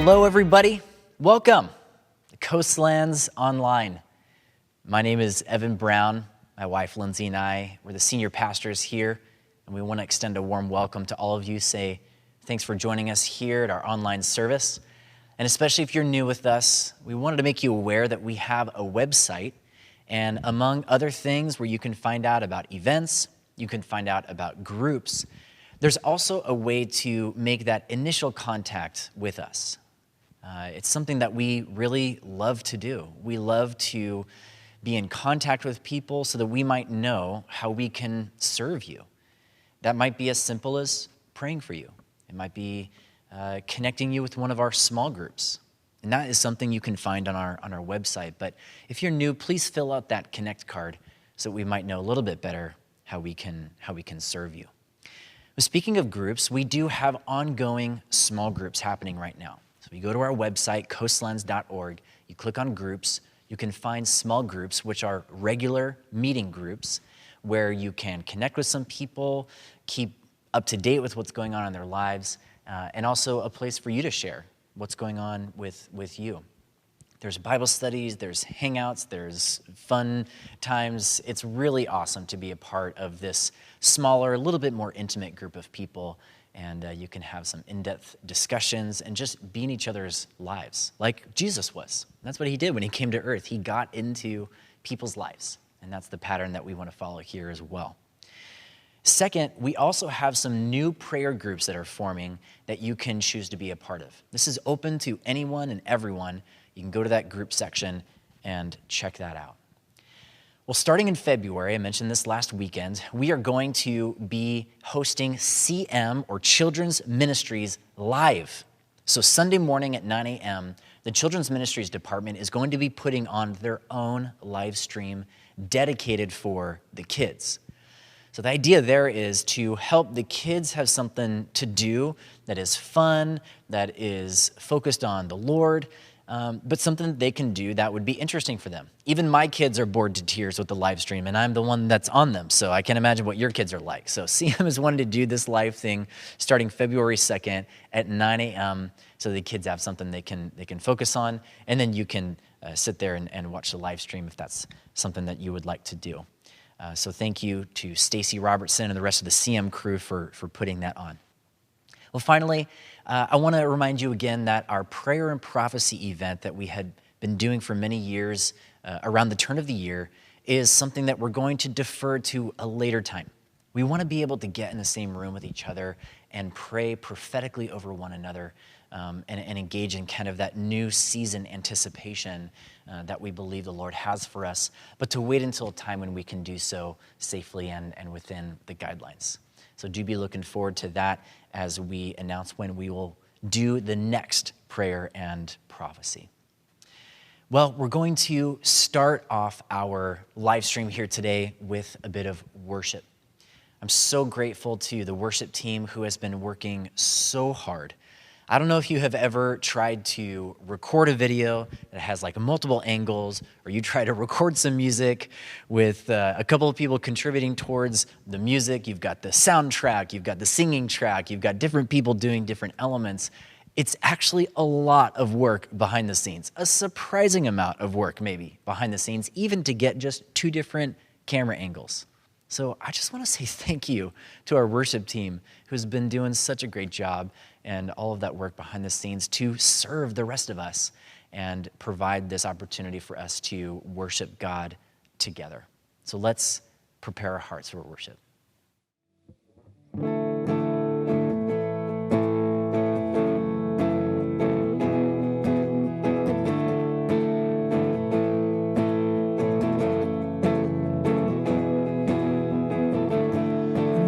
Hello, everybody. Welcome to Coastlands Online. My name is Evan Brown. My wife, Lindsay, and I, we're the senior pastors here, and we want to extend a warm welcome to all of you. Say thanks for joining us here at our online service. And especially if you're new with us, we wanted to make you aware that we have a website, and among other things where you can find out about events, you can find out about groups, there's also a way to make that initial contact with us. It's something that we really love to do. We love to be in contact with people so that we might know how we can serve you. That might be as simple as praying for you. It might be connecting you with one of our small groups. And that is something you can find on our website. But if you're new, please fill out that Connect card so that we might know a little bit better how we can serve you. But speaking of groups, we do have ongoing small groups happening right now. So if you go to our website, coastlands.org, you click on groups, you can find small groups, which are regular meeting groups, where you can connect with some people, keep up to date with what's going on in their lives, and also a place for you to share what's going on with you. There's Bible studies, there's hangouts, there's fun times. It's really awesome to be a part of this smaller, a little bit more intimate group of people, and you can have some in-depth discussions and just be in each other's lives, like Jesus was. That's what he did when he came to earth. He got into people's lives, and that's the pattern that we want to follow here as well. Second, we also have some new prayer groups that are forming that you can choose to be a part of. This is open to anyone and everyone. You can go to that group section and check that out. Well, starting in February, I mentioned this last weekend, we are going to be hosting CM, or Children's Ministries, live. So Sunday morning at 9 a.m., the Children's Ministries Department is going to be putting on their own live stream dedicated for the kids. So the idea there is to help the kids have something to do that is fun, that is focused on the Lord, but something that they can do that would be interesting for them. Even my kids are bored to tears with the live stream, and I'm the one that's on them, so I can imagine what your kids are like. So CM is wanting to do this live thing starting February 2nd at 9 a.m. so the kids have something they can focus on, and then you can sit there and watch the live stream if that's something that you would like to do. So thank you to Stacy Robertson and the rest of the CM crew for putting that on. Well, finally, I want to remind you again that our prayer and prophecy event that we had been doing for many years around the turn of the year is something that we're going to defer to a later time. We want to be able to get in the same room with each other and pray prophetically over one another and engage in kind of that new season anticipation that we believe the Lord has for us, but to wait until a time when we can do so safely and within the guidelines. So do be looking forward to that as we announce when we will do the next prayer and prophecy. Well, we're going to start off our live stream here today with a bit of worship. I'm so grateful to the worship team who has been working so hard. I don't know if you have ever tried to record a video that has like multiple angles, or you try to record some music with a couple of people contributing towards the music. You've got the soundtrack, you've got the singing track, you've got different people doing different elements. It's actually a lot of work behind the scenes, a surprising amount of work maybe behind the scenes, even to get just two different camera angles. So I just want to say thank you to our worship team who's been doing such a great job and all of that work behind the scenes to serve the rest of us and provide this opportunity for us to worship God together. So let's prepare our hearts for worship.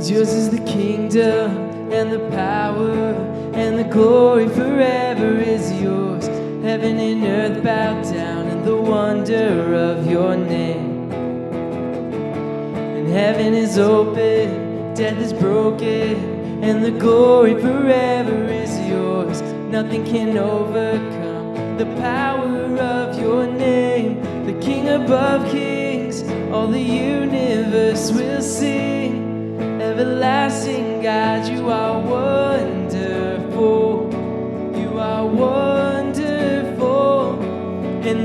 Yours is the kingdom and the power and the glory forever is yours. Heaven and earth bow down in the wonder of your name. And heaven is open, death is broken, and the glory forever is yours. Nothing can overcome the power of your name. The King above kings, all the universe will sing. Everlasting God, you are wonderful. You are wonderful.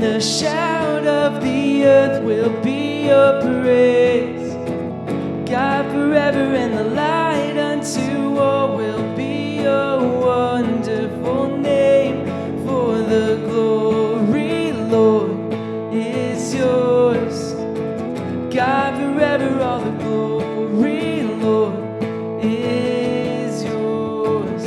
and the shout of the earth will be your praise. God forever, and the light unto all will be your wonderful name. For the glory, Lord, is yours. God forever, all the glory, Lord, is yours.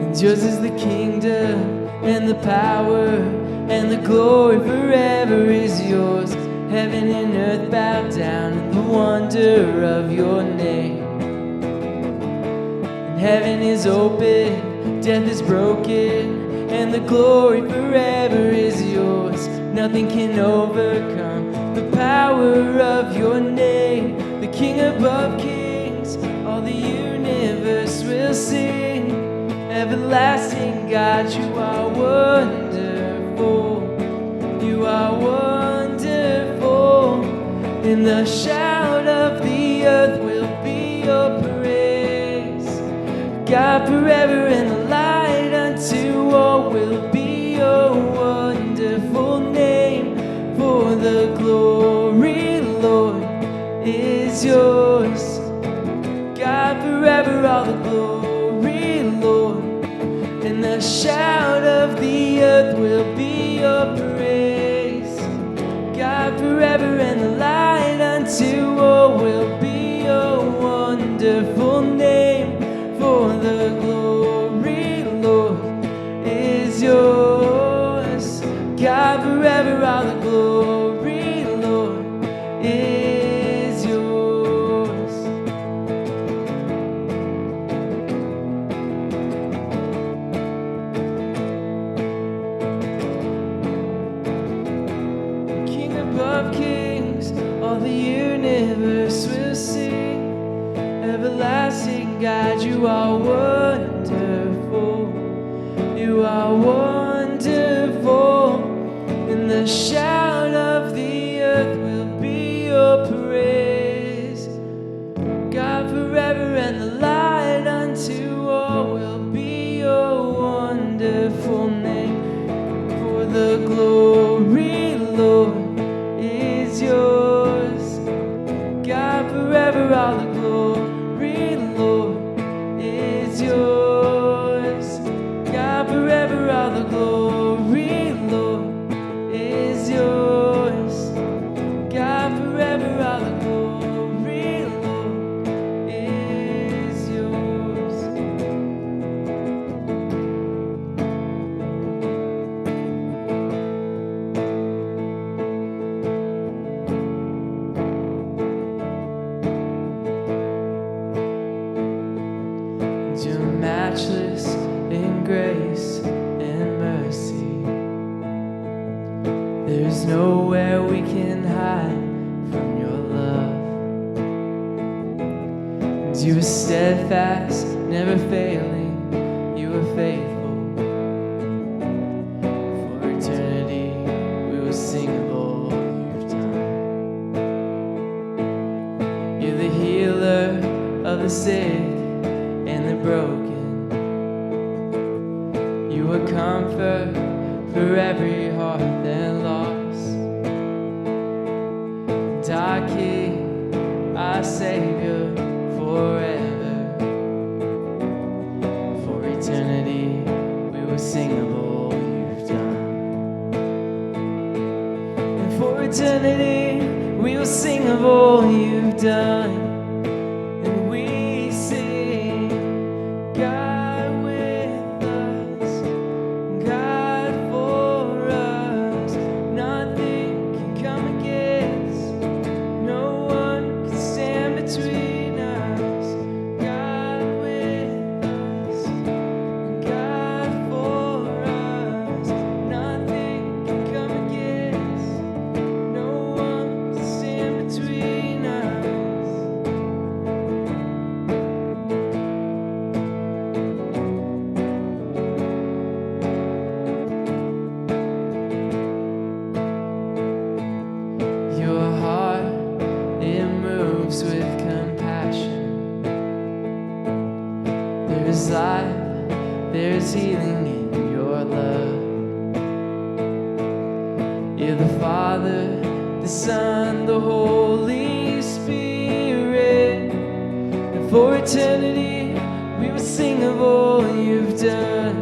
And yours is the kingdom and the power and the glory forever is yours. Heaven and earth bow down in the wonder of your name. And heaven is open, death is broken, and the glory forever is yours. Nothing can overcome the power of your name. The King above kings, all the universe will sing. Everlasting God, you are wonderful. You are wonderful. And the shout of the earth will be your praise. God forever, and the light unto all will be your wonderful name. For the glory, Lord, is yours. God forever, all the glory, Lord. And the shout of the earth will be your praise. God forever, and the light unto all will be your wonderful name. For the glory, Lord, is yours. God forever, all the glory, Lord, is yours. King above kings, all the universe will sing. Everlasting God, you are wonderful. You are wonderful. And the shout of the earth will be your praise. God forever, and the light unto all will be your wonderful name. For the glory, Lord, is yours. God forever, all the glory, Lord, is yours. God forever, all the glory, Lord, is yours. God forever, all the glory, Lord, is yours. You're matchless in grace and mercy. There's nowhere we can hide from your love. And you are steadfast, never failing. You are faithful. For eternity, we will sing of all you've done. You're the healer of the sick and the broken. You are comfort for every heart that lost. And our King, our Savior, forever. For eternity, we will sing of all you've done. And for eternity, we will sing of all you've done. And we sing, God with us, God for us. Nothing can come against, no one can stand between us. God with us, God for us. Nothing can come against, no one can stand between us. There's life, there's healing in your love. You're the Father, the Son, the Holy Spirit. And for eternity, we will sing of all you've done.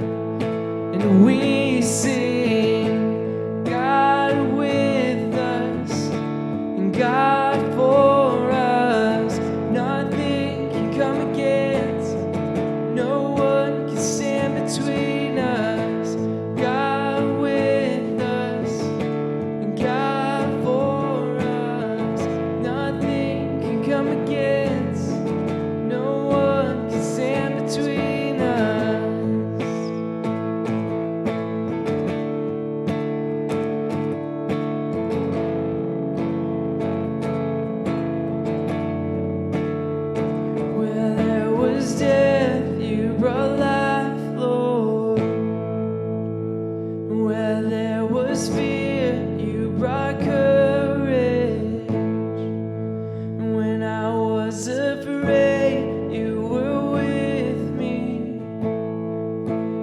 And we sing, God with us, and God for us. Nothing can come against, no one can stand between us. God with us, and God for us. Nothing can come against, no one can stand between us. Where there was death, you brought life, Lord. Where there was fear, you brought courage. When I was afraid, you were with me.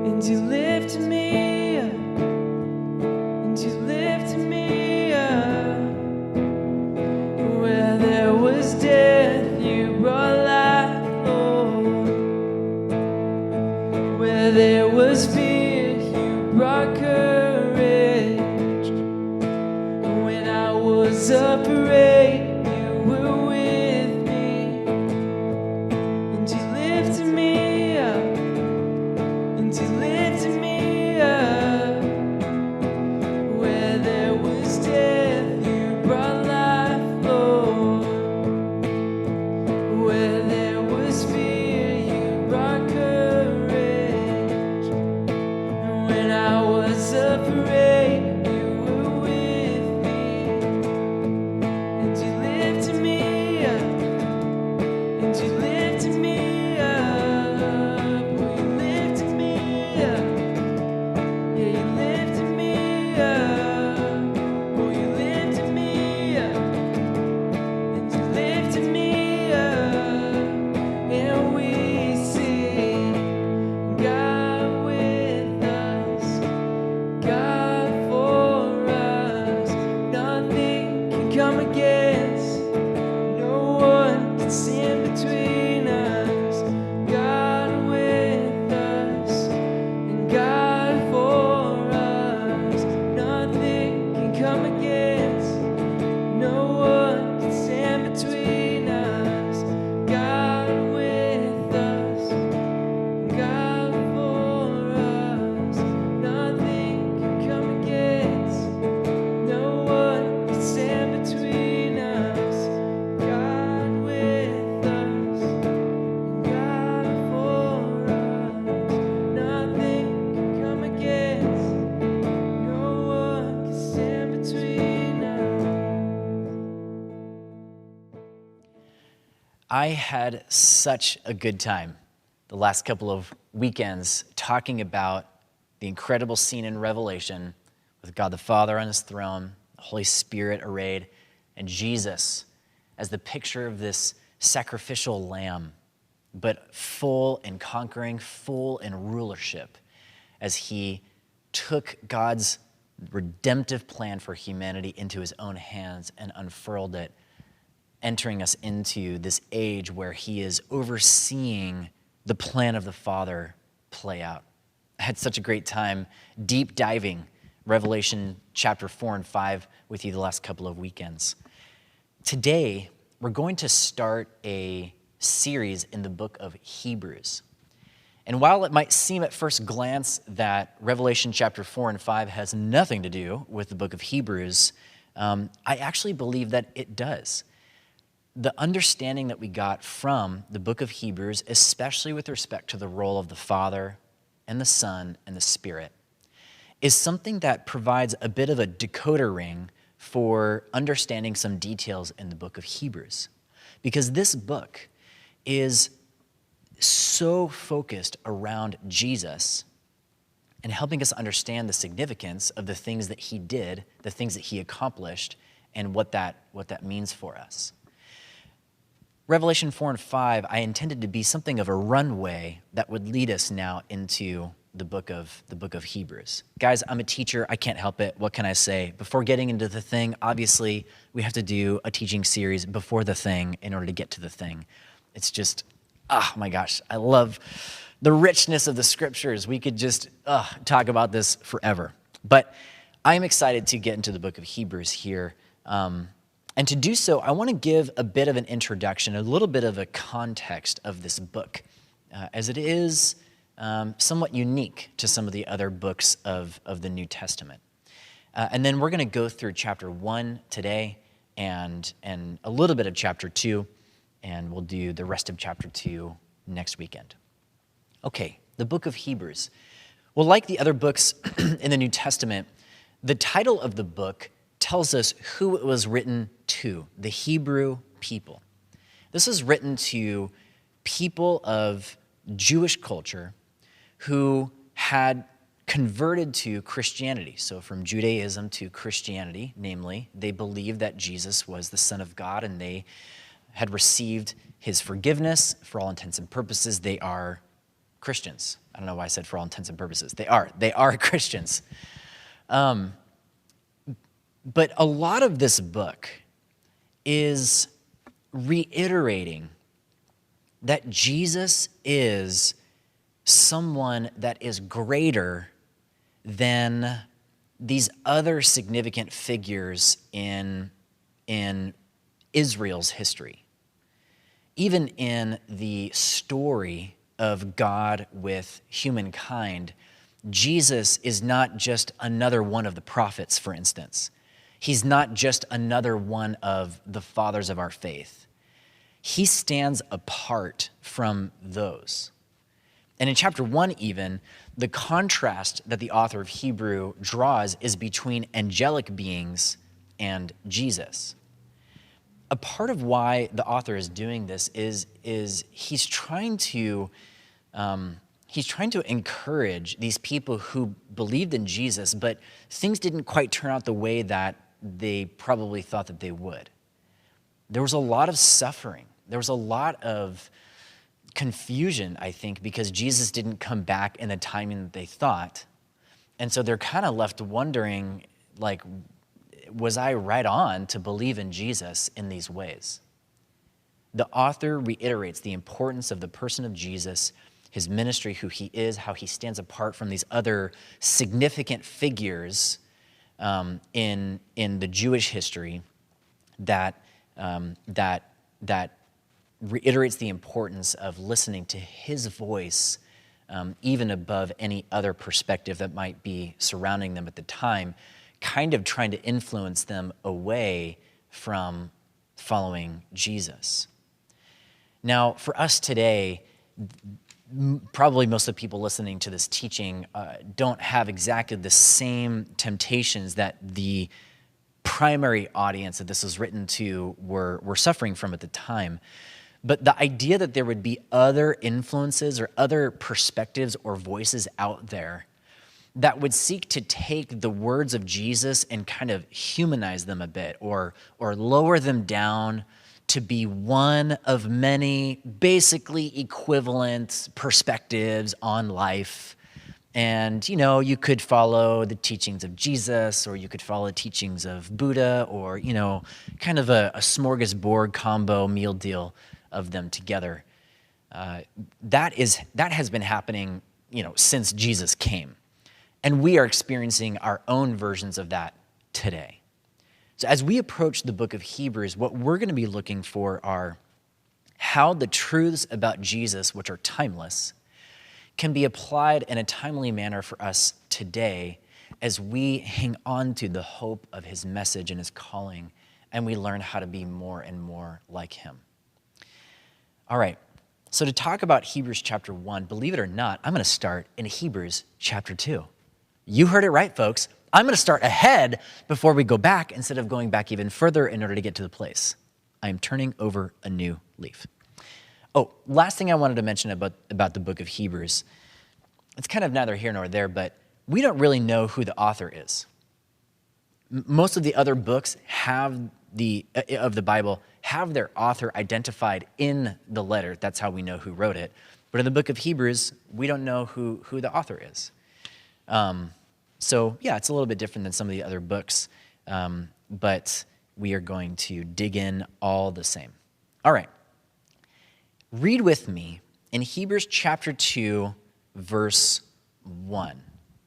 And you lifted me up, and you lifted me up. Where there was death, you brought life, Lord. Where there was fear, you brought courage. When I was afraid, you were with me. And you lifted me up, and you lifted me up. Where there was death, you brought life, Lord. Where there was fear, you brought courage. When I was afraid, you were with me. And you lifted me up, and you lifted me up. Oh, you lifted me up. Yeah, you lifted me up. Oh, you lifted me up. And you lifted me up. And we sing, God with us, God for us. Nothing can come against, no one can stand between us. God with us, and God for us. Nothing can come against, no one can stand between us. God with us, and God for us. Nothing can come against, no one can stand between us. God with us, and God for us. Nothing can come against, no one can stand between us. I had such a good time the last couple of weekends talking about the incredible scene in Revelation with God the Father on his throne, the Holy Spirit arrayed, and Jesus as the picture of this sacrificial lamb, but full in conquering, full in rulership, as he took God's redemptive plan for humanity into his own hands and unfurled it, entering us into this age where he is overseeing the plan of the Father play out. I had such a great time deep diving Revelation chapter 4 and 5 with you the last couple of weekends. Today, we're going to start a series in the book of Hebrews. And while it might seem at first glance that Revelation chapter 4 and 5 has nothing to do with the book of Hebrews, I actually believe that it does. The understanding that we got from the book of Hebrews, especially with respect to the role of the Father and the Son and the Spirit, is something that provides a bit of a decoder ring for understanding some details in the book of Hebrews. Because this book is so focused around Jesus and helping us understand the significance of the things that he did, the things that he accomplished, and what that means for us. Revelation 4 and 5, I intended to be something of a runway that would lead us now into the book of Hebrews. Guys, I'm a teacher. I can't help it. What can I say? Before getting into the thing, obviously, we have to do a teaching series before the thing in order to get to the thing. It's just, oh my gosh, I love the richness of the scriptures. We could just talk about this forever. But I'm excited to get into the book of Hebrews here. And to do so, I want to give a bit of an introduction, a little bit of a context of this book, as it is somewhat unique to some of the other books of the New Testament. And then we're going to go through chapter 1 today and a little bit of chapter 2, and we'll do the rest of chapter 2 next weekend. Okay, the book of Hebrews. Well, like the other books in the New Testament, the title of the book tells us who it was written to, the Hebrew people. This is written to people of Jewish culture who had converted to Christianity. So from Judaism to Christianity, namely, they believed that Jesus was the Son of God and they had received his forgiveness. For all intents and purposes, they are Christians. I don't know why I said for all intents and purposes. They are Christians. But a lot of this book is reiterating that Jesus is someone that is greater than these other significant figures in Israel's history. Even in the story of God with humankind, Jesus is not just another one of the prophets, for instance. He's not just another one of the fathers of our faith. He stands apart from those. And in chapter 1 even, the contrast that the author of Hebrew draws is between angelic beings and Jesus. A part of why the author is doing this is he's trying to encourage these people who believed in Jesus, but things didn't quite turn out the way that they probably thought that they would. There was a lot of suffering. There was a lot of confusion, I think, because Jesus didn't come back in the timing that they thought. And so they're kind of left wondering, like, was I right on to believe in Jesus in these ways? The author reiterates the importance of the person of Jesus, his ministry, who he is, how he stands apart from these other significant figures in the Jewish history that reiterates the importance of listening to his voice even above any other perspective that might be surrounding them at the time, kind of trying to influence them away from following Jesus. Now, for us today, probably most of the people listening to this teaching don't have exactly the same temptations that the primary audience that this was written to were suffering from at the time. But the idea that there would be other influences or other perspectives or voices out there that would seek to take the words of Jesus and kind of humanize them a bit or lower them down to be one of many basically equivalent perspectives on life. And, you know, you could follow the teachings of Jesus, or you could follow the teachings of Buddha, or, you know, kind of a smorgasbord combo meal deal of them together. That has been happening, you know, since Jesus came. And we are experiencing our own versions of that today. So as we approach the book of Hebrews, what we're going to be looking for are how the truths about Jesus, which are timeless, can be applied in a timely manner for us today as we hang on to the hope of his message and his calling, and we learn how to be more and more like him. All right, so to talk about Hebrews chapter 1, believe it or not, I'm going to start in Hebrews chapter 2. You heard it right, folks. I'm going to start ahead before we go back instead of going back even further in order to get to the place. I am turning over a new leaf. Oh, last thing I wanted to mention about the book of Hebrews. It's kind of neither here nor there, but we don't really know who the author is. Most of the other books have of the Bible have their author identified in the letter. That's how we know who wrote it. But in the book of Hebrews, we don't know who the author is. So yeah, it's a little bit different than some of the other books, but we are going to dig in all the same. All right. Read with me in Hebrews chapter 2, verse 1.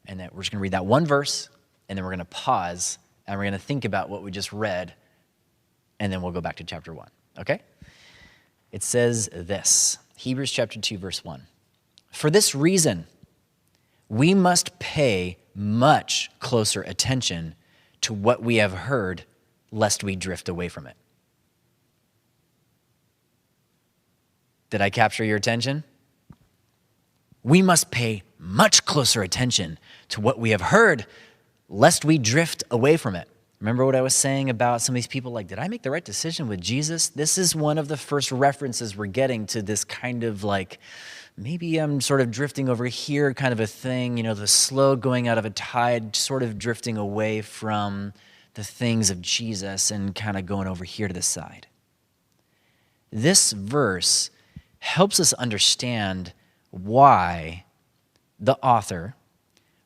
And we're just going to read that one verse, and then we're going to pause, and we're going to think about what we just read, and then we'll go back to chapter 1, okay? It says this, Hebrews chapter 2, verse 1. For this reason, we must pay much closer attention to what we have heard, lest we drift away from it. Did I capture your attention? We must pay much closer attention to what we have heard, lest we drift away from it. Remember what I was saying about some of these people, like, did I make the right decision with Jesus? This is one of the first references we're getting to this kind of like, maybe I'm sort of drifting over here kind of a thing, the slow going out of a tide, sort of drifting away from the things of Jesus and kind of going over here to the side. This verse helps us understand why the author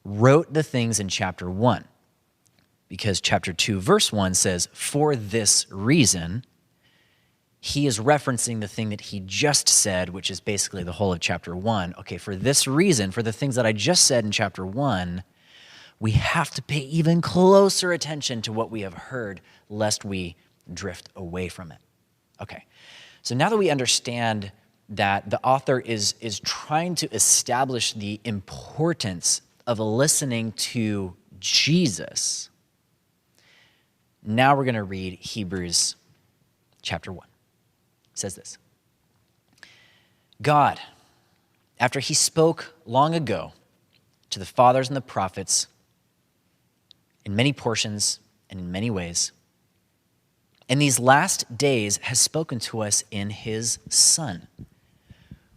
wrote the things in chapter 1. Because chapter 2, verse 1 says, for this reason, he is referencing the thing that he just said, which is basically the whole of chapter 1. Okay, for this reason, for the things that I just said in chapter 1, we have to pay even closer attention to what we have heard, lest we drift away from it. Okay, so now that we understand that the author is trying to establish the importance of listening to Jesus, now we're going to read Hebrews chapter 1. It says this. God, after he spoke long ago to the fathers and the prophets in many portions and in many ways, in these last days has spoken to us in his Son,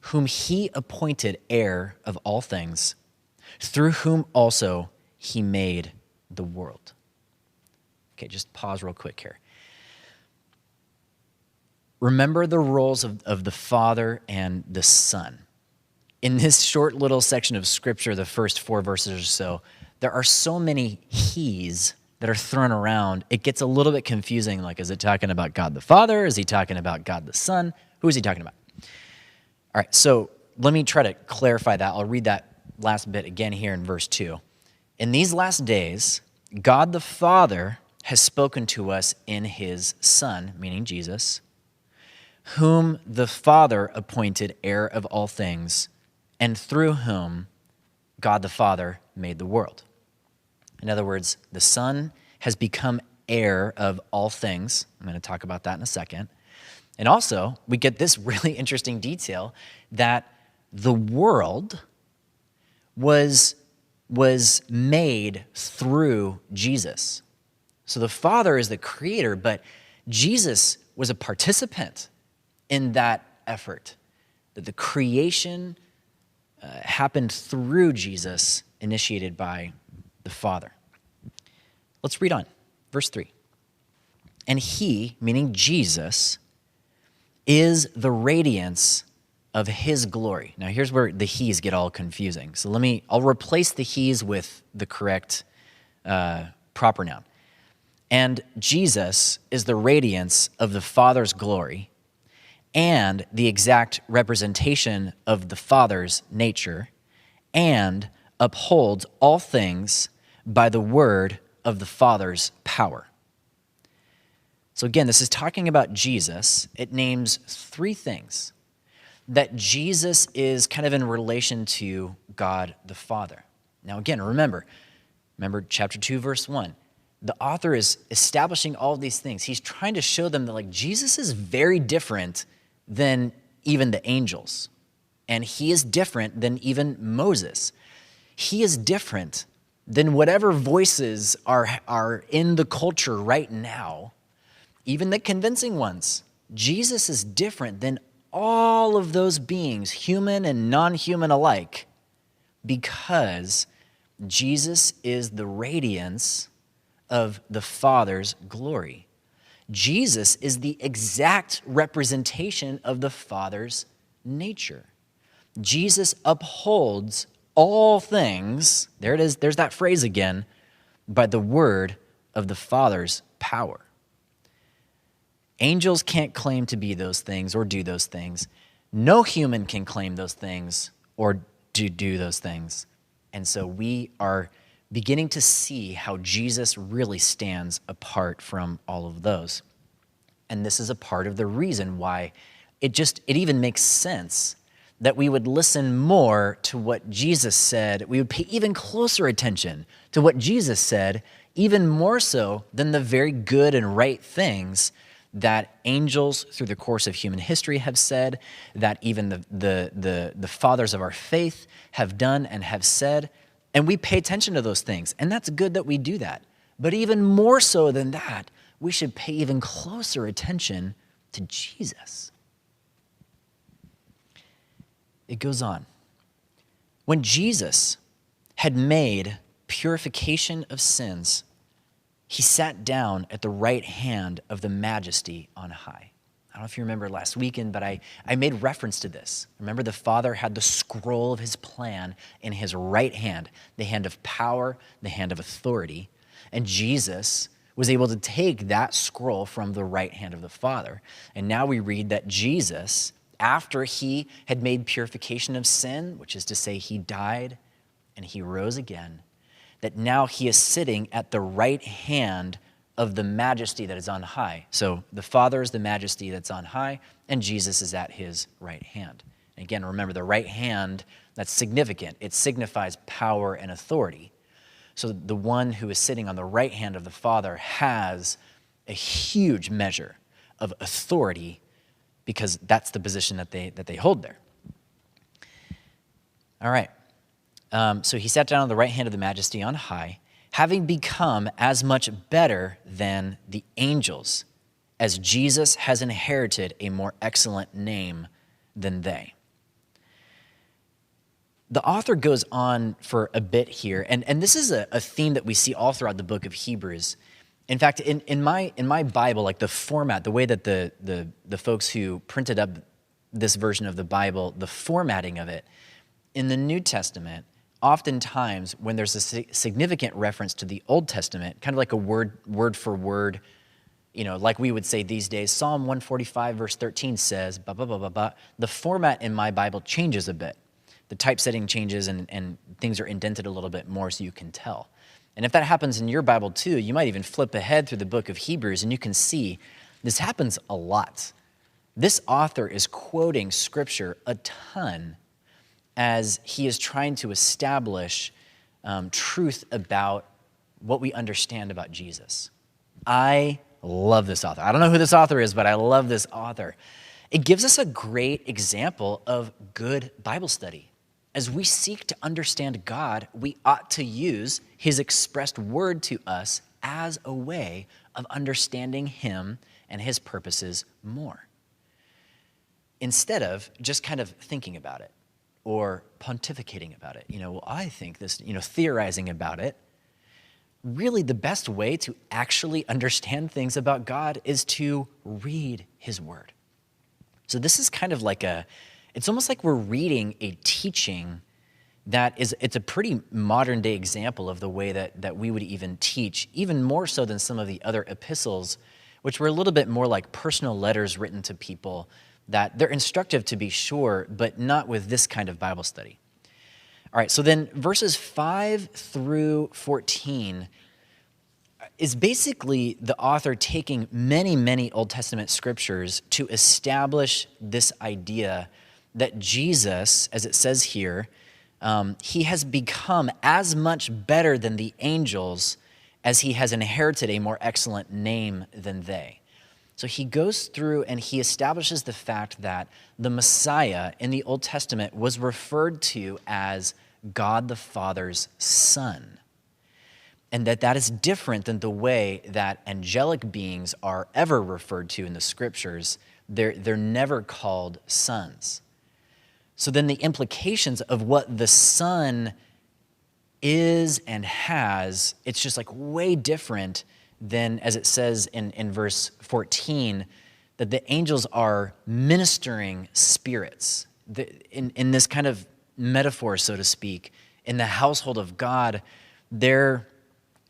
whom he appointed heir of all things, through whom also he made the world. Okay, just pause real quick here. Remember the roles of the Father and the Son. In this short little section of Scripture, the first 4 verses or so, there are so many he's that are thrown around. It gets a little bit confusing, like, is it talking about God the Father? Is he talking about God the Son? Who is he talking about? All right, so let me try to clarify that. I'll read that last bit again here in verse 2. In these last days, God the Father has spoken to us in his Son, meaning Jesus, whom the Father appointed heir of all things, and through whom God the Father made the world. In other words, the Son has become heir of all things. I'm going to talk about that in a second. And also, we get this really interesting detail that the world was made through Jesus. So the Father is the creator, but Jesus was a participant in that effort, that the creation happened through Jesus, initiated by the Father. Let's read on. Verse 3. And he, meaning Jesus, is the radiance of his glory. Now here's where the he's get all confusing. So I'll replace the he's with the correct proper noun. And Jesus is the radiance of the Father's glory and the exact representation of the Father's nature, and upholds all things by the word of the Father's power. So again, this is talking about Jesus. It names 3 things that Jesus is kind of in relation to God the Father. Now again, remember chapter 2, verse 1. The author is establishing all of these things. He's trying to show them that, like, Jesus is very different than even the angels. And he is different than even Moses. He is different than whatever voices are in the culture right now, even the convincing ones. Jesus is different than all of those beings, human and non-human alike, because Jesus is the radiance of the Father's glory. Jesus is the exact representation of the Father's nature. Jesus upholds all things, there it is, there's that phrase again, by the word of the Father's power. Angels can't claim to be those things or do those things. No human can claim those things or do those things. And so we are beginning to see how Jesus really stands apart from all of those. And this is a part of the reason why it even makes sense that we would listen more to what Jesus said. We would pay even closer attention to what Jesus said, even more so than the very good and right things that angels through the course of human history have said, that even the fathers of our faith have done and have said. And we pay attention to those things, and that's good that we do that. But even more so than that, we should pay even closer attention to Jesus. It goes on. When Jesus had made purification of sins, he sat down at the right hand of the Majesty on high. I don't know if you remember last weekend, but I made reference to this. Remember, the Father had the scroll of his plan in his right hand, the hand of power, the hand of authority. And Jesus was able to take that scroll from the right hand of the Father. And now we read that Jesus, after he had made purification of sin, which is to say he died and he rose again, that now he is sitting at the right hand of the Majesty that is on high. So the Father is the Majesty that's on high, and Jesus is at his right hand. And again, remember, the right hand, that's significant. It signifies power and authority. So the one who is sitting on the right hand of the Father has a huge measure of authority, because that's the position that they hold there. All right. So he sat down on the right hand of the Majesty on high, having become as much better than the angels, as Jesus has inherited a more excellent name than they. The author goes on for a bit here, and this is a theme that we see all throughout the book of Hebrews. In fact, in my Bible, like the format, the way that the folks who printed up this version of the Bible, the formatting of it, in the New Testament, oftentimes when there's a significant reference to the Old Testament, kind of like a word for word, like we would say these days, Psalm 145 verse 13 says, blah, blah, blah, blah, blah. The format in my Bible changes a bit. The typesetting changes and things are indented a little bit more so you can tell. And if that happens in your Bible too, you might even flip ahead through the book of Hebrews and you can see this happens a lot. This author is quoting scripture a ton as he is trying to establish truth about what we understand about Jesus. I love this author. I don't know who this author is, but I love this author. It gives us a great example of good Bible study. As we seek to understand God, we ought to use his expressed word to us as a way of understanding him and his purposes more, instead of just kind of thinking about it or pontificating about it. I think this, theorizing about it. Really, the best way to actually understand things about God is to read his word. So this is kind of like it's almost like we're reading a teaching it's a pretty modern day example of the way that we would even teach, even more so than some of the other epistles, which were a little bit more like personal letters written to people that they're instructive to be sure, but not with this kind of Bible study. All right, so then verses 5 through 14 is basically the author taking many, many Old Testament scriptures to establish this idea that Jesus, as it says here, he has become as much better than the angels as he has inherited a more excellent name than they. So he goes through and he establishes the fact that the Messiah in the Old Testament was referred to as God the Father's Son, and that is different than the way that angelic beings are ever referred to in the scriptures. They're never called sons. So then the implications of what the Son is and has, it's just like way different then as it says in verse 14, that the angels are ministering spirits. In this kind of metaphor, so to speak, in the household of God, they're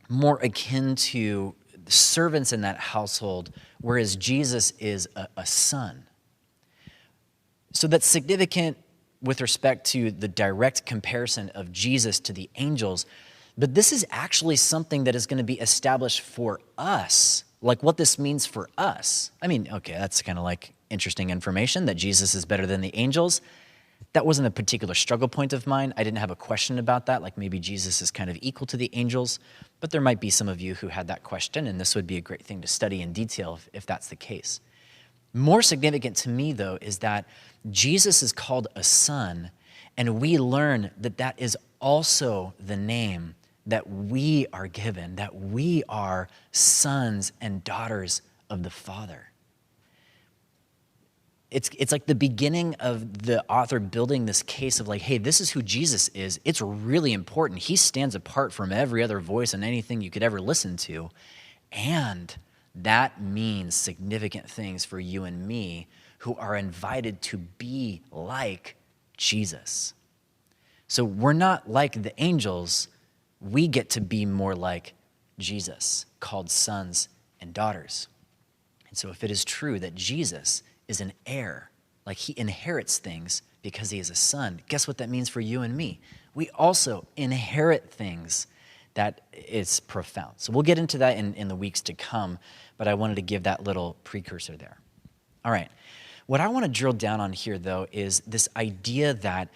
more akin to servants in that household, whereas Jesus is a son. So that's significant with respect to the direct comparison of Jesus to the angels, but this is actually something that is going to be established for us, like what this means for us. I mean, okay, that's kind of like interesting information that Jesus is better than the angels. That wasn't a particular struggle point of mine. I didn't have a question about that, like maybe Jesus is kind of equal to the angels, but there might be some of you who had that question, and this would be a great thing to study in detail if that's the case. More significant to me, though, is that Jesus is called a son, and we learn that that is also the name that we are given, that we are sons and daughters of the Father. It's like the beginning of the author building this case of like, hey, this is who Jesus is. It's really important. He stands apart from every other voice and anything you could ever listen to. And that means significant things for you and me who are invited to be like Jesus. So we're not like the angels. We get to be more like Jesus, called sons and daughters. And so if it is true that Jesus is an heir, like he inherits things because he is a son, guess what that means for you and me? We also inherit things. That is profound. So we'll get into that in the weeks to come, but I wanted to give that little precursor there. All right. What I want to drill down on here, though, is this idea that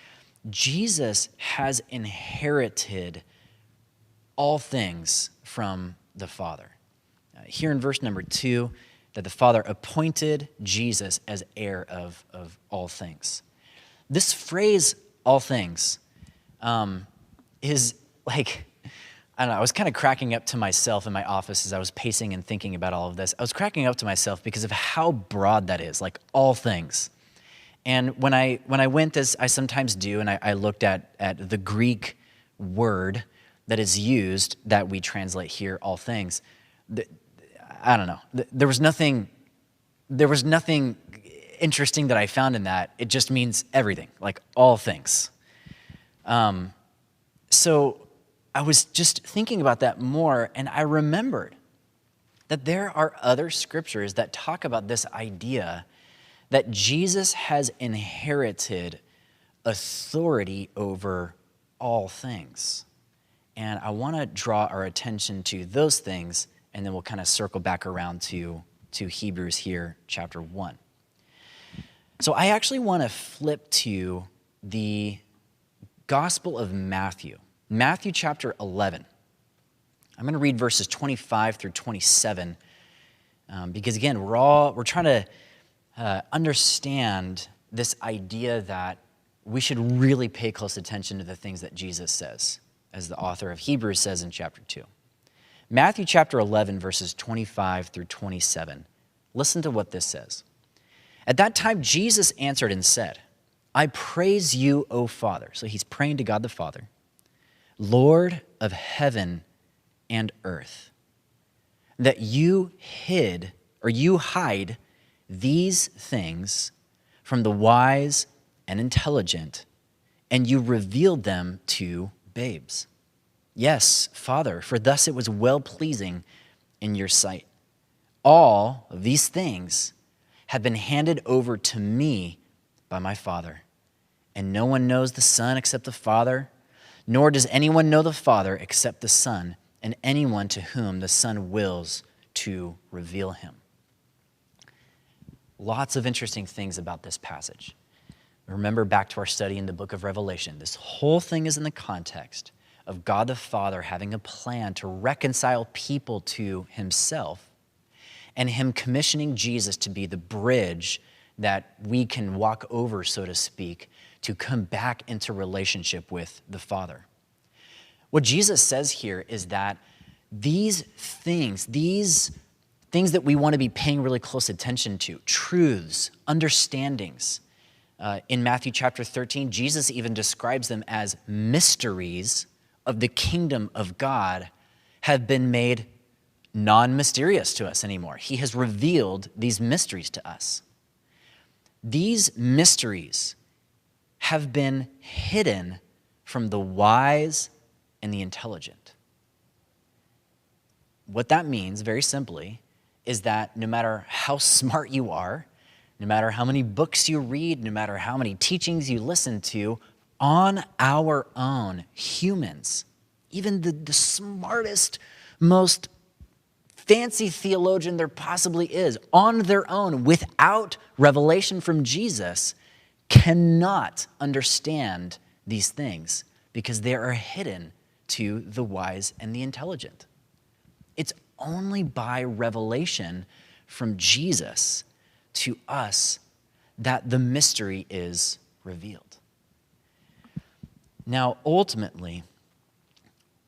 Jesus has inherited all things from the Father. Here in verse number 2, that the Father appointed Jesus as heir of all things. This phrase, all things, is like, I don't know, I was kind of cracking up to myself in my office as I was pacing and thinking about all of this. I was cracking up to myself because of how broad that is, like all things. And when I went, as I sometimes do, and I looked at the Greek word that is used that we translate here, all things, I don't know. There was nothing interesting that I found in that. It just means everything, like all things. So I was just thinking about that more, and I remembered that there are other scriptures that talk about this idea that Jesus has inherited authority over all things. And I want to draw our attention to those things, and then we'll kind of circle back around to Hebrews here, chapter 1. So I actually want to flip to the Gospel of Matthew. Matthew chapter 11. I'm going to read verses 25 through 27 because, again, we're trying to understand this idea that we should really pay close attention to the things that Jesus says, as the author of Hebrews says in chapter 2. Matthew chapter 11, verses 25 through 27. Listen to what this says. At that time, Jesus answered and said, I praise you, O Father. So he's praying to God the Father, Lord of heaven and earth, that you hide these things from the wise and intelligent, and you revealed them to babes. Yes, Father, for thus it was well-pleasing in your sight. All of these things have been handed over to me by my Father, and no one knows the Son except the Father, nor does anyone know the Father except the Son, and anyone to whom the Son wills to reveal him. Lots of interesting things about this passage. Remember back to our study in the book of Revelation. This whole thing is in the context of God the Father having a plan to reconcile people to himself, and him commissioning Jesus to be the bridge that we can walk over, so to speak, to come back into relationship with the Father. What Jesus says here is that these things that we want to be paying really close attention to, truths, understandings, in Matthew chapter 13, Jesus even describes them as mysteries of the kingdom of God, have been made non-mysterious to us anymore. He has revealed these mysteries to us. These mysteries have been hidden from the wise and the intelligent. What that means, very simply, is that no matter how smart you are, no matter how many books you read, no matter how many teachings you listen to, on our own, humans, even the smartest, most fancy theologian there possibly is, on their own, without revelation from Jesus, cannot understand these things because they are hidden to the wise and the intelligent. It's only by revelation from Jesus to us that the mystery is revealed. Now, ultimately,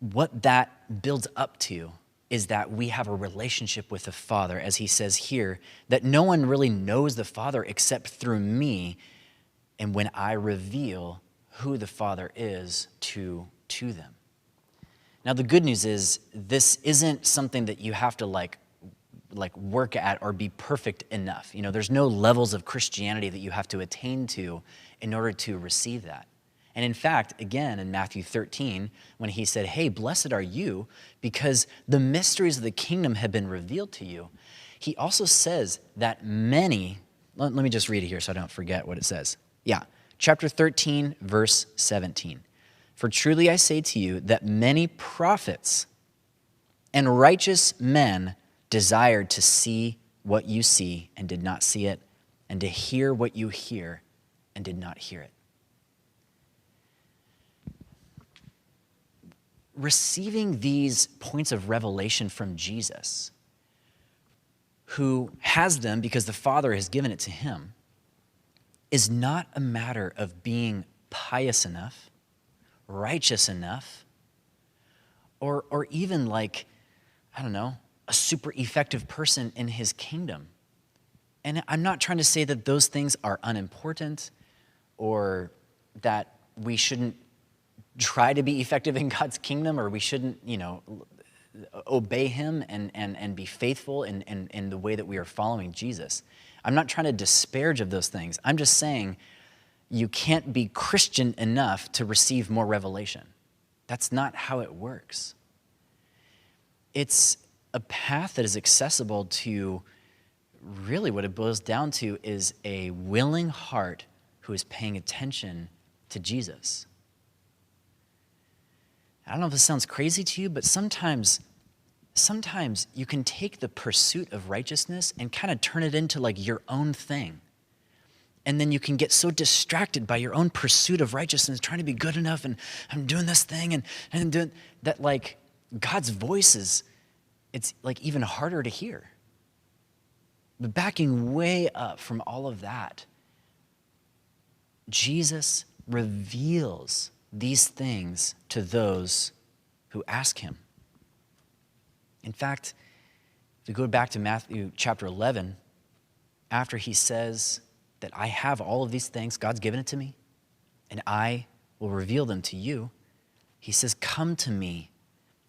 what that builds up to is that we have a relationship with the Father, as he says here, that no one really knows the Father except through me, and when I reveal who the Father is to them. Now, the good news is this isn't something that you have to like work at or be perfect enough. You know, there's no levels of Christianity that you have to attain to in order to receive that. And in fact, again, in Matthew 13, when he said, hey, blessed are you because the mysteries of the kingdom have been revealed to you, he also says that many, let me just read it here so I don't forget what it says. Yeah, chapter 13, verse 17. For truly I say to you that many prophets and righteous men desired to see what you see and did not see it, and to hear what you hear and did not hear it. Receiving these points of revelation from Jesus, who has them because the Father has given it to him, is not a matter of being pious enough, righteous enough, or even like, I don't know, a super effective person in his kingdom. And I'm not trying to say that those things are unimportant or that we shouldn't try to be effective in God's kingdom, or we shouldn't, obey him and be faithful in the way that we are following Jesus. I'm not trying to disparage of those things. I'm just saying you can't be Christian enough to receive more revelation. That's not how it works. It's a path that is accessible to really what it boils down to is a willing heart who is paying attention to Jesus. I don't know if this sounds crazy to you, but sometimes you can take the pursuit of righteousness and kind of turn it into like your own thing. And then you can get so distracted by your own pursuit of righteousness, trying to be good enough, and I'm doing this thing, and doing that, like God's voice it's like even harder to hear. But backing way up from all of that, Jesus reveals these things to those who ask him. In fact, if we go back to Matthew chapter 11, after he says that I have all of these things, God's given it to me, and I will reveal them to you, he says, come to me,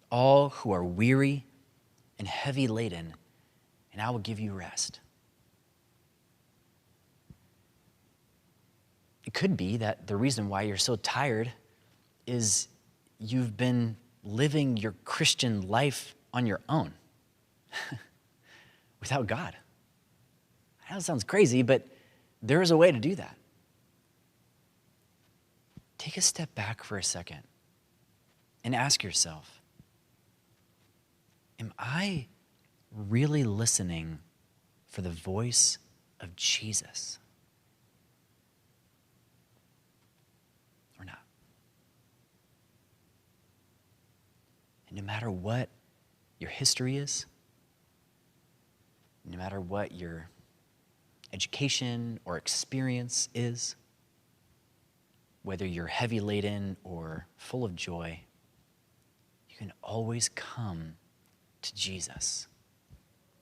all who are weary and heavy laden, and I will give you rest. It could be that the reason why you're so tired is you've been living your Christian life on your own without God. I know it sounds crazy, but there is a way to do that. Take a step back for a second and ask yourself, am I really listening for the voice of Jesus? Or not? And no matter what your history is, no matter what your education or experience is, whether you're heavy laden or full of joy, you can always come to Jesus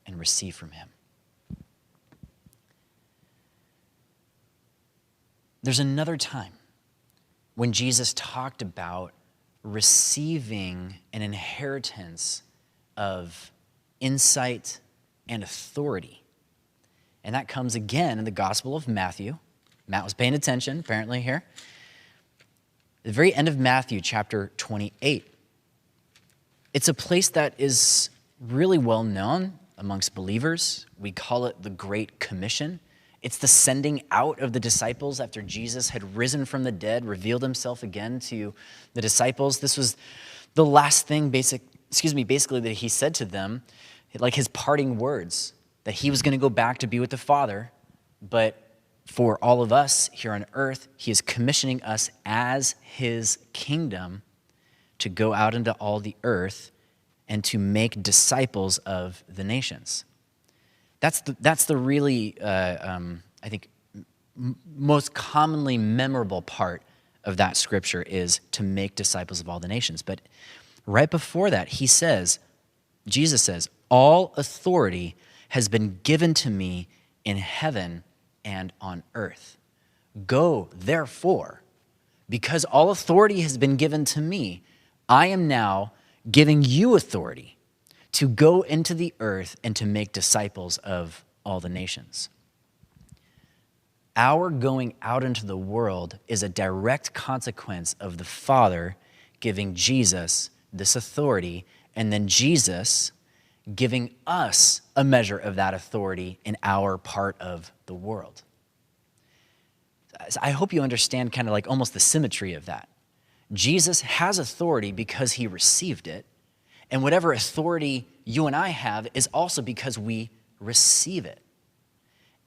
and receive from him. There's another time when Jesus talked about receiving an inheritance of insight, and authority. And that comes again in the Gospel of Matthew. Matt was paying attention, apparently, here. The very end of Matthew, chapter 28. It's a place that is really well known amongst believers. We call it the Great Commission. It's the sending out of the disciples after Jesus had risen from the dead, revealed himself again to the disciples. This was the last thing basically that he said to them, like his parting words, that he was going to go back to be with the Father. But for all of us here on earth, he is commissioning us as his kingdom to go out into all the earth and to make disciples of the nations. That's the really, I think, most commonly memorable part of that scripture is to make disciples of all the nations. But right before that, Jesus says, all authority has been given to me in heaven and on earth. Go, therefore, because all authority has been given to me, I am now giving you authority to go into the earth and to make disciples of all the nations. Our going out into the world is a direct consequence of the Father giving Jesus this authority, and then Jesus giving us a measure of that authority in our part of the world. I hope you understand kind of like almost the symmetry of that. Jesus has authority because he received it, and whatever authority you and I have is also because we receive it.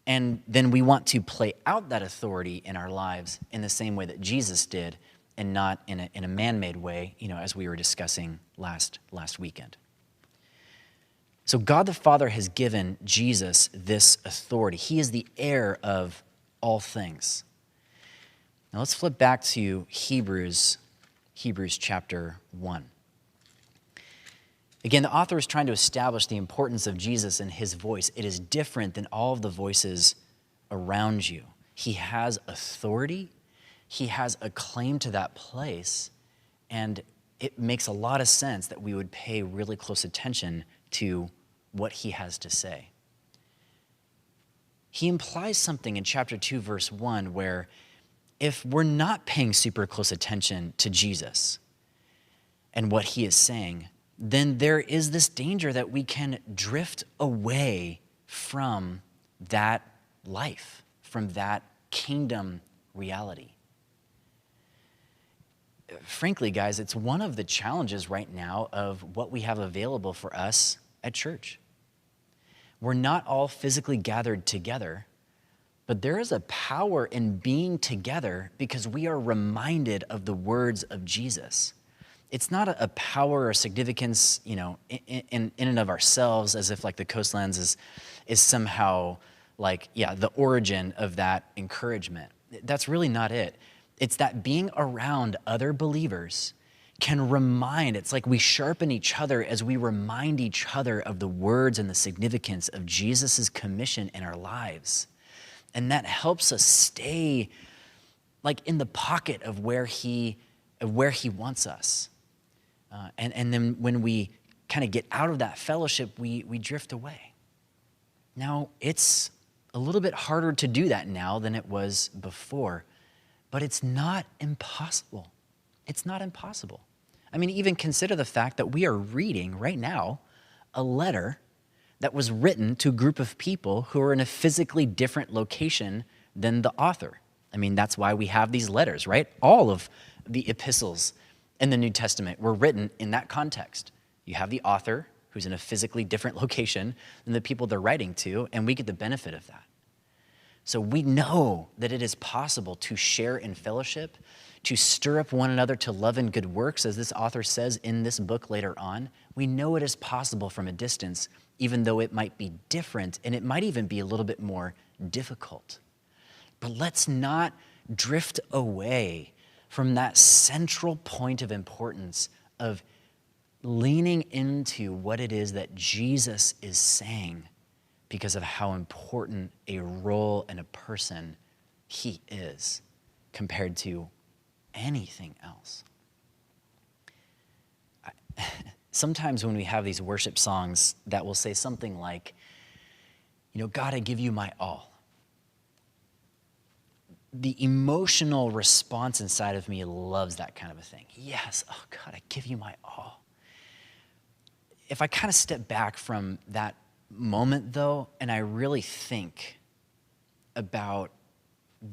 And then we want to play out that authority in our lives in the same way that Jesus did, and not in a man-made way, as we were discussing last weekend. So God the Father has given Jesus this authority. He is the heir of all things. Now let's flip back to Hebrews chapter 1. Again, the author is trying to establish the importance of Jesus and his voice. It is different than all of the voices around you. He has authority. He has a claim to that place. And it makes a lot of sense that we would pay really close attention to what he has to say. He implies something in chapter 2, verse 1, where if we're not paying super close attention to Jesus and what he is saying, then there is this danger that we can drift away from that life, from that kingdom reality. Frankly, guys, it's one of the challenges right now of what we have available for us at church. We're not all physically gathered together, but there is a power in being together because we are reminded of the words of Jesus. It's not a power or significance, in and of ourselves, as if like the Coastlands is somehow like, the origin of that encouragement. That's really not it. It's that being around other believers can remind, it's like we sharpen each other as we remind each other of the words and the significance of Jesus' commission in our lives. And that helps us stay like in the pocket of where he wants us. And then when we kind of get out of that fellowship, we drift away. Now, it's a little bit harder to do that now than it was before, but it's not impossible. It's not impossible. I mean, even consider the fact that we are reading right now a letter that was written to a group of people who are in a physically different location than the author. I mean, that's why we have these letters, right? All of the epistles in the New Testament were written in that context. You have the author who's in a physically different location than the people they're writing to, and we get the benefit of that. So we know that it is possible to share in fellowship, to stir up one another to love and good works, as this author says in this book later on. We know it is possible from a distance, even though it might be different, and it might even be a little bit more difficult. But let's not drift away from that central point of importance of leaning into what it is that Jesus is saying because of how important a role and a person he is compared to anything else. sometimes when we have these worship songs that will say something like, God, I give you my all. The emotional response inside of me loves that kind of a thing. Yes, oh God, I give you my all. If I kind of step back from that moment though, and I really think about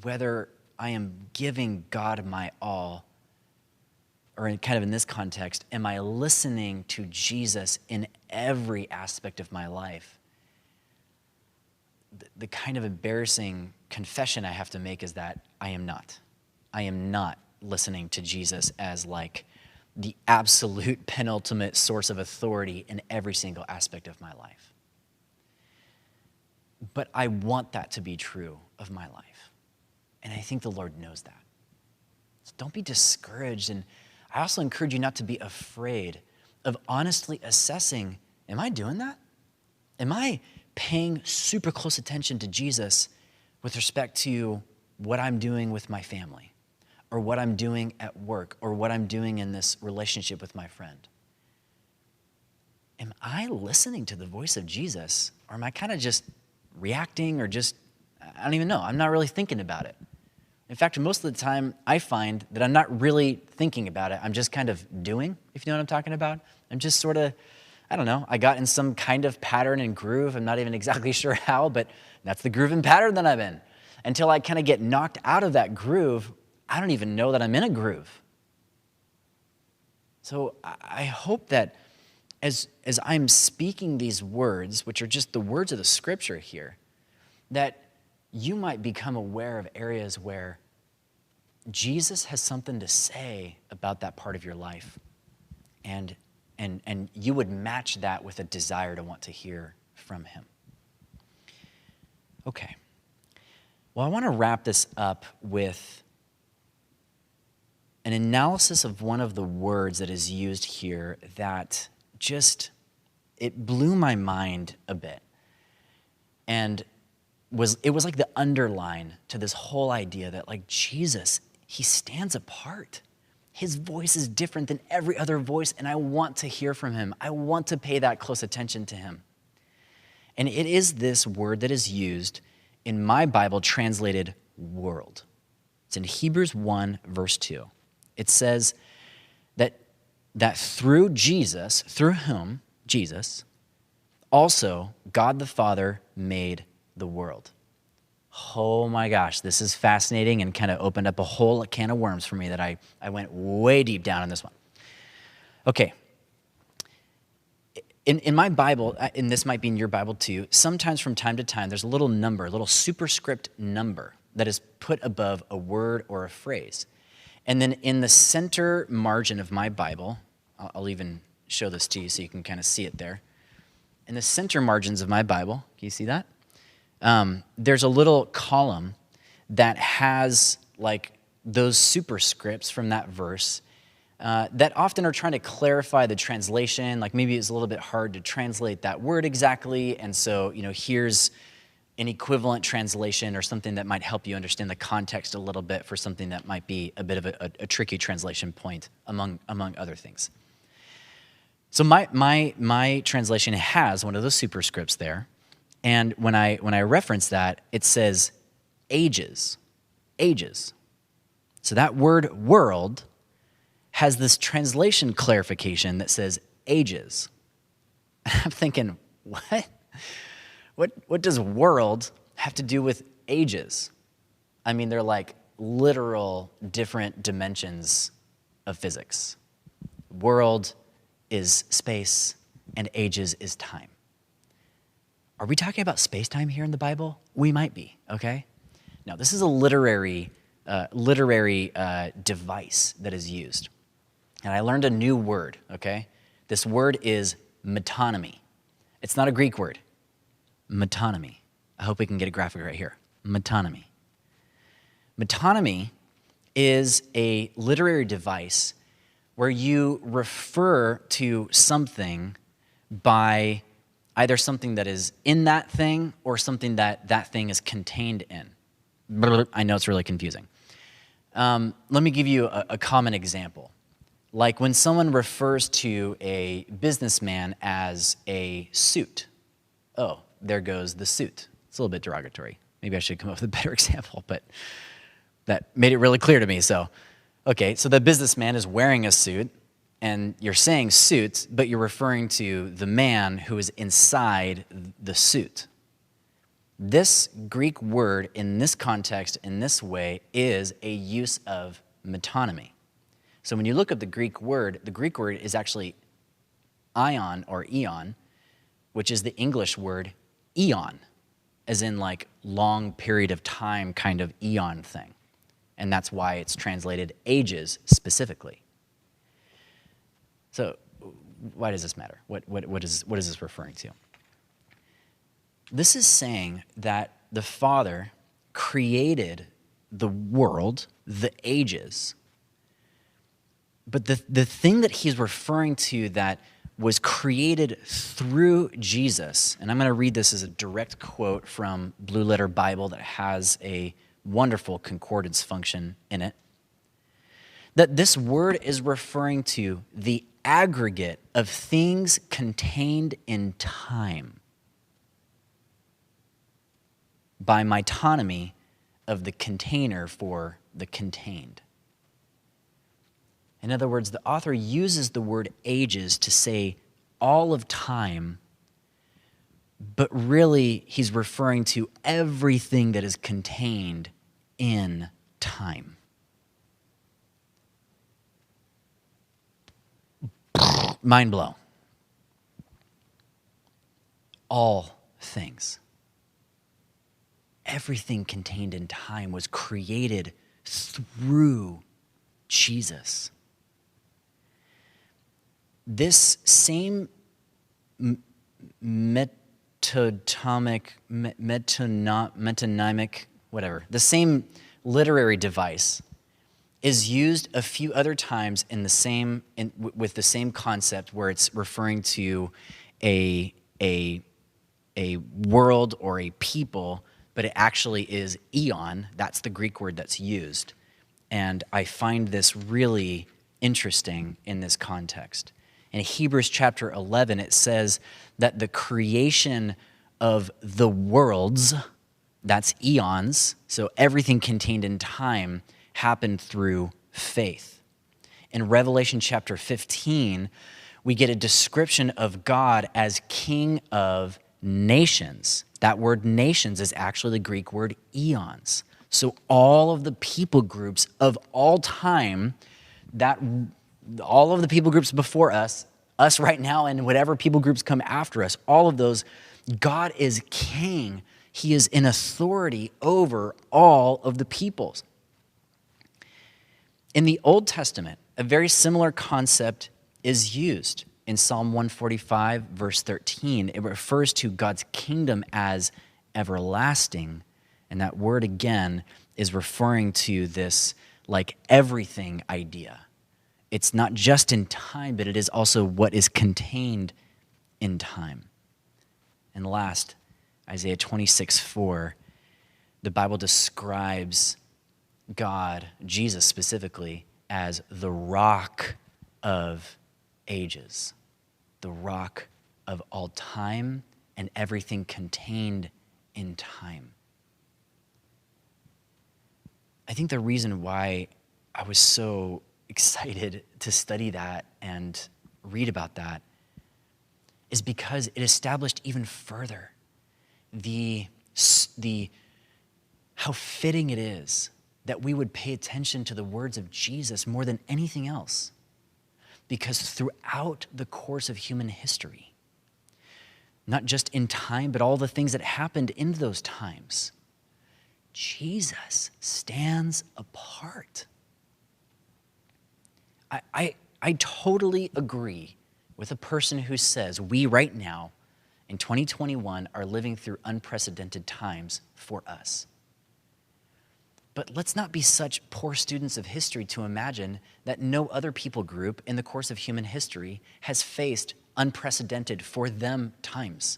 whether I am giving God my all, or in this context, am I listening to Jesus in every aspect of my life? The kind of embarrassing confession I have to make is that I am not. I am not listening to Jesus as like the absolute penultimate source of authority in every single aspect of my life. But I want that to be true of my life. And I think the Lord knows that. So don't be discouraged. And I also encourage you not to be afraid of honestly assessing, am I doing that? Am I paying super close attention to Jesus with respect to what I'm doing with my family, or what I'm doing at work, or what I'm doing in this relationship with my friend? Am I listening to the voice of Jesus, or am I kind of just reacting, or just, I don't even know, I'm not really thinking about it. In fact, most of the time, I find that I'm not really thinking about it. I'm just kind of doing, if you know what I'm talking about. I'm just sort of, I don't know, I got in some kind of pattern and groove. I'm not even exactly sure how, but that's the groove and pattern that I'm in. Until I kind of get knocked out of that groove, I don't even know that I'm in a groove. So I hope that as I'm speaking these words, which are just the words of the scripture here, that you might become aware of areas where Jesus has something to say about that part of your life. And you would match that with a desire to want to hear from him. Okay. Well, I want to wrap this up with an analysis of one of the words that is used here that just, it blew my mind a bit. And it was like the underline to this whole idea that like Jesus, he stands apart. His voice is different than every other voice, and I want to hear from him. I want to pay that close attention to him. And it is this word that is used in my Bible translated world. It's in Hebrews 1, verse 2. It says that through Jesus, through whom, Jesus, also God the Father made the world. Oh my gosh, this is fascinating and kind of opened up a whole can of worms for me that I went way deep down in this one. Okay. In my Bible, and this might be in your Bible too, sometimes from time to time, there's a little number, a little superscript number that is put above a word or a phrase. And then in the center margin of my Bible, I'll even show this to you so you can kind of see it there. In the center margins of my Bible, can you see that? There's a little column that has like those superscripts from that verse that often are trying to clarify the translation. Like maybe it's a little bit hard to translate that word exactly, and so here's an equivalent translation or something that might help you understand the context a little bit for something that might be a bit of a tricky translation point among other things. So my translation has one of those superscripts there. And when I reference that, it says ages, ages. So that word world has this translation clarification that says ages. I'm thinking, what? What does world have to do with ages? I mean, they're like literal different dimensions of physics. World is space and ages is time. Are we talking about space-time here in the Bible? We might be, okay? Now, this is a literary device that is used. And I learned a new word, okay? This word is metonymy. It's not a Greek word. Metonymy. I hope we can get a graphic right here. Metonymy. Metonymy is a literary device where you refer to something by either something that is in that thing or something that thing is contained in. I know it's really confusing. Let me give you a common example. Like when someone refers to a businessman as a suit. Oh, there goes the suit. It's a little bit derogatory. Maybe I should come up with a better example, but that made it really clear to me. So, okay, so the businessman is wearing a suit, and you're saying suit, but you're referring to the man who is inside the suit. This Greek word in this context, in this way, is a use of metonymy. So when you look up the Greek word is actually ion or eon, which is the English word eon, as in like long period of time kind of eon thing. And that's why it's translated ages specifically. So why does this matter? What is this referring to? This is saying that the Father created the world, the ages, but the thing that he's referring to that was created through Jesus, and I'm going to read this as a direct quote from Blue Letter Bible that has a wonderful concordance function in it, that this word is referring to the aggregate of things contained in time by metonymy of the container for the contained. In other words, the author uses the word ages to say all of time, but really he's referring to everything that is contained in time. Mind blown. All things. Everything contained in time was created through Jesus. This same metonymic, whatever, the same literary device is used a few other times with the same concept, where it's referring to a world or a people, but it actually is eon. That's the Greek word that's used. And I find this really interesting in this context. In Hebrews chapter 11, it says that the creation of the worlds, that's eons, so everything contained in time, happened through faith. In Revelation chapter 15, we get a description of God as King of nations. That word nations is actually the Greek word eons. So all of the people groups of all time, all of the people groups before us right now, and whatever people groups come after us, all of those, God is king. He is in authority over all of the peoples. In the Old Testament, a very similar concept is used. In Psalm 145, verse 13, it refers to God's kingdom as everlasting. And that word, again, is referring to this like everything idea. It's not just in time, but it is also what is contained in time. And last, Isaiah 26:4, the Bible describes God, Jesus specifically, as the rock of ages, the rock of all time and everything contained in time. I think the reason why I was so excited to study that and read about that is because it established even further how fitting it is that we would pay attention to the words of Jesus more than anything else. Because throughout the course of human history, not just in time, but all the things that happened in those times, Jesus stands apart. I totally agree with a person who says we right now in 2021 are living through unprecedented times for us. But let's not be such poor students of history to imagine that no other people group in the course of human history has faced unprecedented for them times.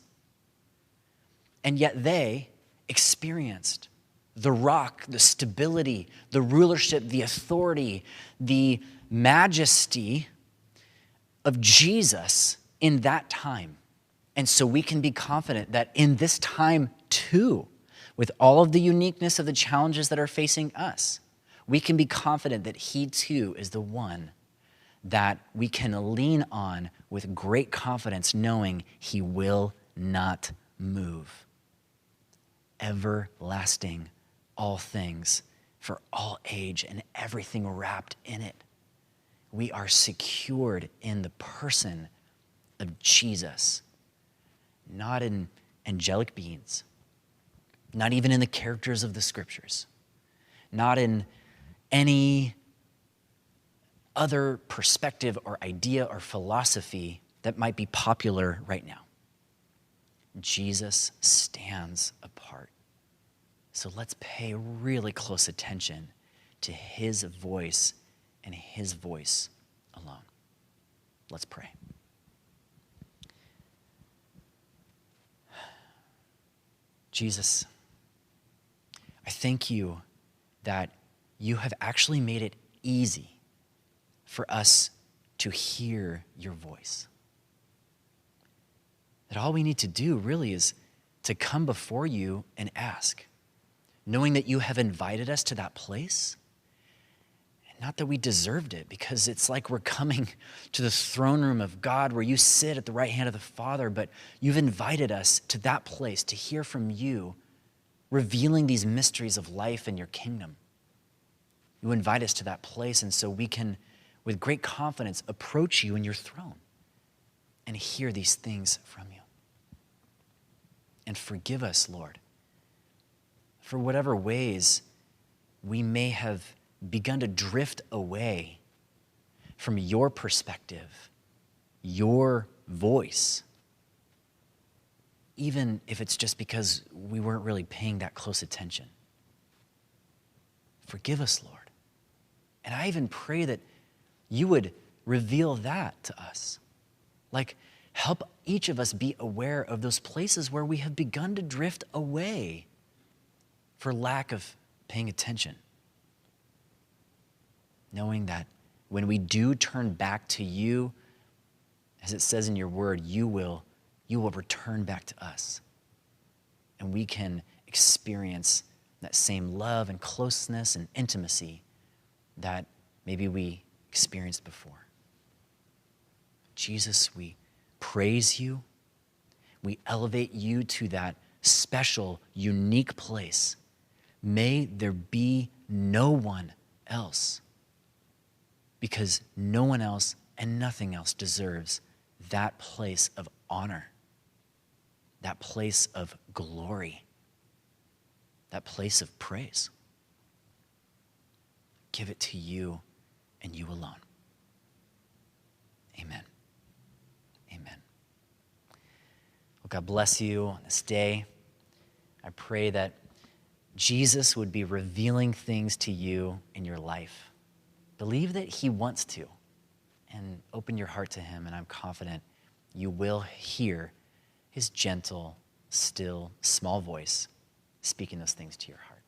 And yet they experienced the rock, the stability, the rulership, the authority, the majesty of Jesus in that time. And so we can be confident that in this time too, with all of the uniqueness of the challenges that are facing us, we can be confident that he too is the one that we can lean on with great confidence, knowing he will not move. Everlasting, all things, for all age, and everything wrapped in it. We are secured in the person of Jesus, not in angelic beings, not even in the characters of the scriptures, not in any other perspective or idea or philosophy that might be popular right now. Jesus stands apart. So let's pay really close attention to his voice and his voice alone. Let's pray. Jesus, I thank you that you have actually made it easy for us to hear your voice. That all we need to do really is to come before you and ask, knowing that you have invited us to that place. And not that we deserved it, because it's like we're coming to the throne room of God where you sit at the right hand of the Father, but you've invited us to that place to hear from you, revealing these mysteries of life and your kingdom. You invite us to that place, and so we can, with great confidence, approach you in your throne and hear these things from you. And forgive us, Lord, for whatever ways we may have begun to drift away from your perspective, your voice, even if it's just because we weren't really paying that close attention. Forgive us, Lord. And I even pray that you would reveal that to us. Like, help each of us be aware of those places where we have begun to drift away for lack of paying attention. Knowing that when we do turn back to you, as it says in your word, you will return back to us. And we can experience that same love and closeness and intimacy that maybe we experienced before. Jesus, we praise you. We elevate you to that special, unique place. May there be no one else, because no one else and nothing else deserves that place of honor, that place of glory, that place of praise. Give it to you and you alone. Amen. Amen. Well, God bless you on this day. I pray that Jesus would be revealing things to you in your life. Believe that he wants to, and open your heart to him, and I'm confident you will hear his gentle, still, small voice speaking those things to your heart.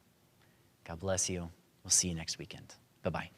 God bless you. We'll see you next weekend. Bye-bye.